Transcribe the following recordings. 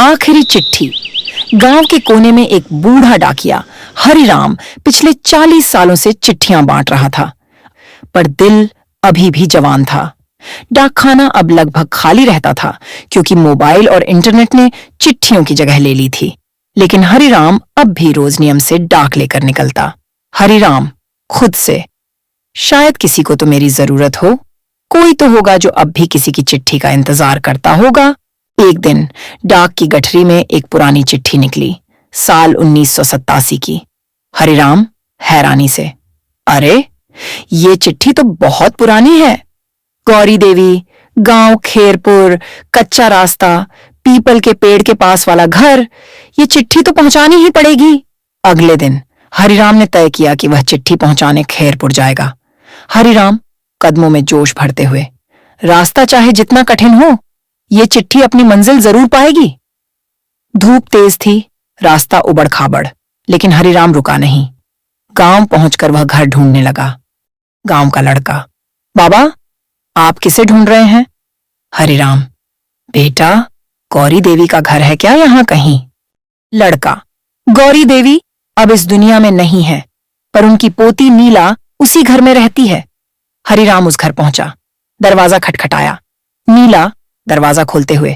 आखिरी चिट्ठी। गांव के कोने में एक बूढ़ा डाकिया हरिराम पिछले 40 सालों से चिट्ठियां बांट रहा था, पर दिल अभी भी जवान था। डाकखाना अब लगभग खाली रहता था क्योंकि मोबाइल और इंटरनेट ने चिट्ठियों की जगह ले ली थी। लेकिन हरिराम अब भी रोज नियम से डाक लेकर निकलता। हरिराम खुद से, शायद किसी को तो मेरी जरूरत हो, कोई तो होगा जो अब भी किसी की चिट्ठी का इंतजार करता होगा। एक दिन डाक की गठरी में एक पुरानी चिट्ठी निकली, साल 1987 की। हरिराम हैरानी से, अरे ये चिट्ठी तो बहुत पुरानी है। गौरी देवी, गांव खेरपुर, कच्चा रास्ता, पीपल के पेड़ के पास वाला घर, ये चिट्ठी तो पहुंचानी ही पड़ेगी। अगले दिन हरिराम ने तय किया कि वह चिट्ठी पहुंचाने खेरपुर जाएगा। हरिराम कदमों में जोश भरते हुए, रास्ता चाहे जितना कठिन हो, ये चिट्ठी अपनी मंजिल जरूर पाएगी। धूप तेज थी, रास्ता उबड़ खाबड़, लेकिन हरिराम रुका नहीं। गांव पहुंचकर वह घर ढूंढने लगा। गांव का लड़का, बाबा आप किसे ढूंढ रहे हैं? हरिराम, बेटा गौरी देवी का घर है क्या यहां कहीं? लड़का, गौरी देवी अब इस दुनिया में नहीं है, पर उनकी पोती नीला उसी घर में रहती है। हरिराम उस घर पहुंचा, दरवाजा खटखटाया। नीला दरवाजा खोलते हुए,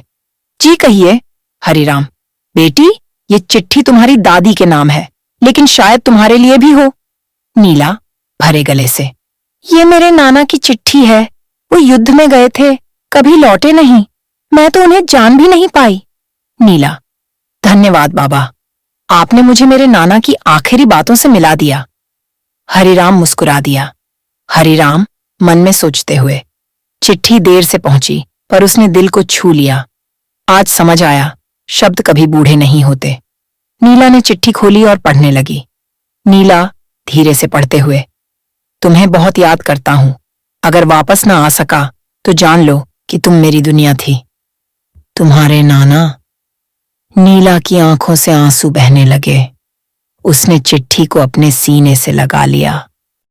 जी कहिए। हरिराम, बेटी ये चिट्ठी तुम्हारी दादी के नाम है, लेकिन शायद तुम्हारे लिए भी हो। नीला भरे गले से, ये मेरे नाना की चिट्ठी है, वो युद्ध में गए थे, कभी लौटे नहीं, मैं तो उन्हें जान भी नहीं पाई। नीला, धन्यवाद बाबा, आपने मुझे मेरे नाना की आखिरी बातों से मिला दिया। हरिराम मुस्कुरा दिया। हरिराम मन में सोचते हुए, चिट्ठी देर से पहुंची पर उसने दिल को छू लिया। आज समझ आया, शब्द कभी बूढ़े नहीं होते। नीला ने चिट्ठी खोली और पढ़ने लगी। नीला धीरे से पढ़ते हुए, तुम्हें बहुत याद करता हूं, अगर वापस ना आ सका तो जान लो कि तुम मेरी दुनिया थी। तुम्हारे नाना। नीला की आंखों से आंसू बहने लगे। उसने चिट्ठी को अपने सीने से लगा लिया।